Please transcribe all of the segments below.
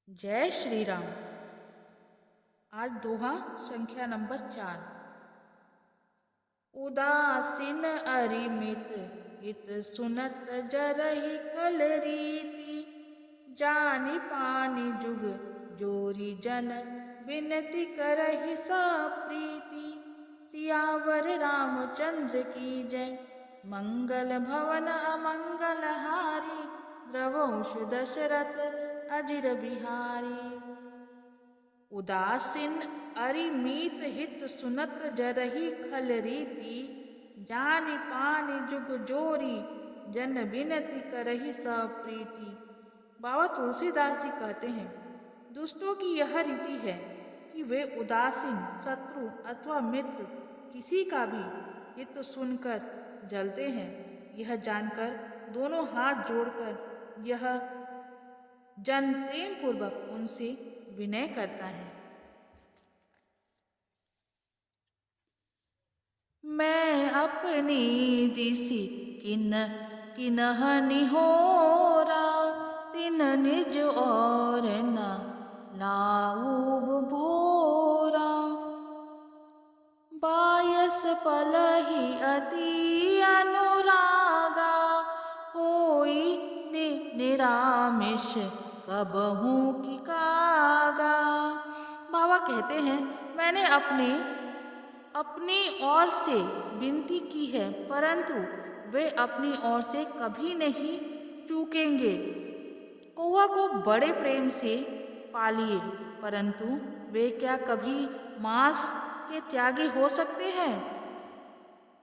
जय श्री राम। आज दोहा संख्या नंबर 4। उदासीन अरिमित हित सुनत जरहि खल रीति, जानि पानि जुग जोरी जन विनति करहि सप्रीति। सियावर रामचंद्र की जय, मंगल भवन अमंगल हारी, द्रवंश दशरथ अजिर बिहारी। उदासीन अरिमीत हित सुनत जरहि खल रीति, जानि पानि जुग जोरी जन विनति करहि सप्रीति। बाबा तुलसीदास जी कहते हैं, दुष्टों की यह रीति है कि वे उदासीन, शत्रु अथवा मित्र किसी का भी हित सुनकर जलते हैं। यह जानकर दोनों हाथ जोड़कर यह जन प्रेम पूर्वक उनसे विनय करता है। मैं अपनी दिसि किन्ह निहोरा, तिन निज और न लाऊब भोरा। बायस पलहि अति अनुरागा, होई निरामिष कबहू की कागा। बाबा कहते हैं, मैंने अपनी ओर से विनती की है, परंतु वे अपनी ओर से कभी नहीं चूकेंगे। कौवा को बड़े प्रेम से पालिए, परंतु वे क्या कभी मांस के त्यागी हो सकते हैं।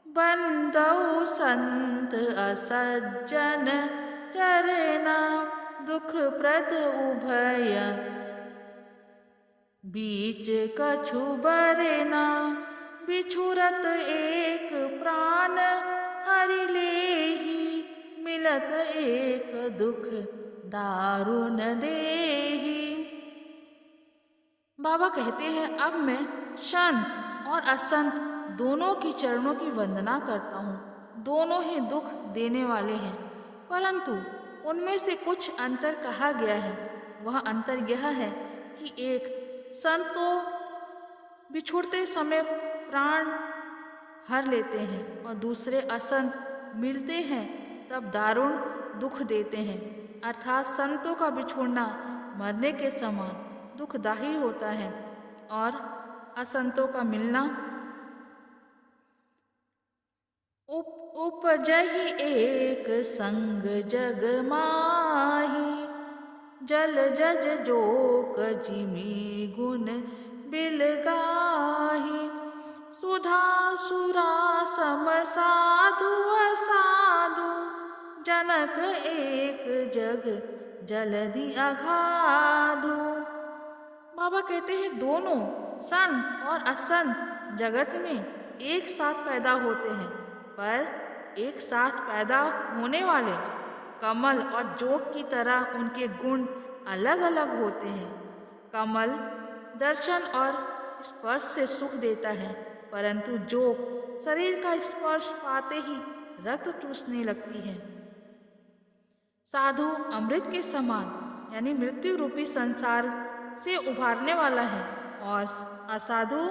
बंदौ संत असज्जन चरना, दुख प्रद उभय बीच कछु बरना। बिछुरत एक प्राण हरि लेहि, मिलत एक दुख दारुण देहि। बाबा कहते हैं, अब मैं संत और असंत दोनों की चरणों की वंदना करता हूँ। दोनों ही दुख देने वाले हैं, परंतु उनमें से कुछ अंतर कहा गया है। वह अंतर यह है कि एक संत तो बिछुड़ते समय प्राण हर लेते हैं और दूसरे असंत मिलते हैं तब दारुण दुख देते हैं। अर्थात संतों का बिछुड़ना मरने के समान दुखदायी होता है और असंतों का मिलना उपजहि एक संग जग माही। जल जज जोक जिमि गुण बिलगाही। सुधा सुरा सम साधु असाधु, जनक एक जग जलधि अगाधु। बाबा कहते हैं, दोनों संत और असंत जगत में एक साथ पैदा होते हैं, पर एक साथ पैदा होने वाले कमल और जोक की तरह उनके गुण अलग अलग होते हैं। कमल दर्शन और स्पर्श से सुख देता है, परंतु जोक शरीर का स्पर्श पाते ही रक्त चूसने लगती है। साधु अमृत के समान यानी मृत्यु रूपी संसार से उभारने वाला है और असाधु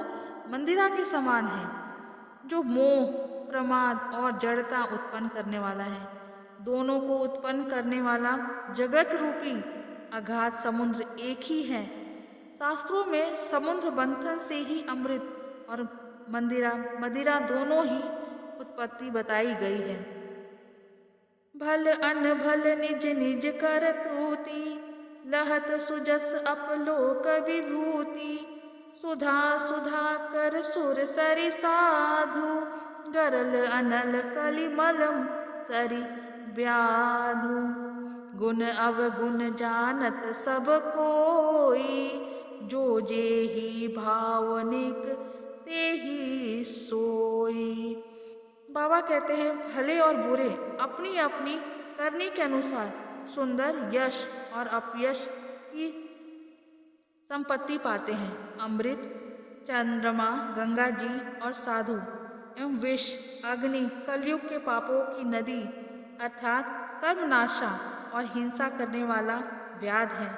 मंदिरा के समान है, जो मोह, प्रमाद और जड़ता उत्पन्न करने वाला है। दोनों को उत्पन्न करने वाला जगत रूपी अगाध समुद्र एक ही है। शास्त्रों में समुद्र मंथन से ही अमृत और मदिरा दोनों ही उत्पत्ति बताई गई है। भल अन भल निज निज कर तूती, लहत सुजस अपलोक विभूति। सुधा सुधा कर सुर सरि साधु, गरल अनल कलिमलम सरि व्याधु। गुण अवगुण जानत सब कोई, जो जेहि भावनिक तेहि सोई। बाबा कहते हैं, भले और बुरे अपनी अपनी करनी के अनुसार सुंदर यश और अपयश की संपत्ति पाते हैं। अमृत, चंद्रमा, गंगा जी और साधु एवं विष, अग्नि कलयुग के पापों की नदी अर्थात कर्मनाशा और हिंसा करने वाला व्याध है।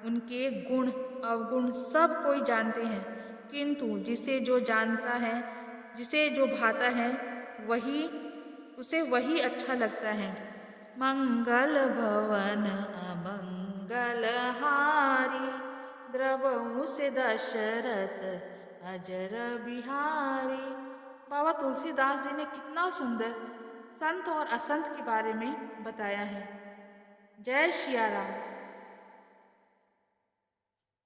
उनके गुण अवगुण सब कोई जानते हैं, किंतु जिसे जो जानता है, जिसे जो भाता है, वही उसे वही अच्छा लगता है। मंगल भवन अमंगल हारी, द्रवहु से दशरथ अजर बिहारी। बाबा तुलसीदास जी ने कितना सुंदर संत और असंत के बारे में बताया है। जय सिया राम।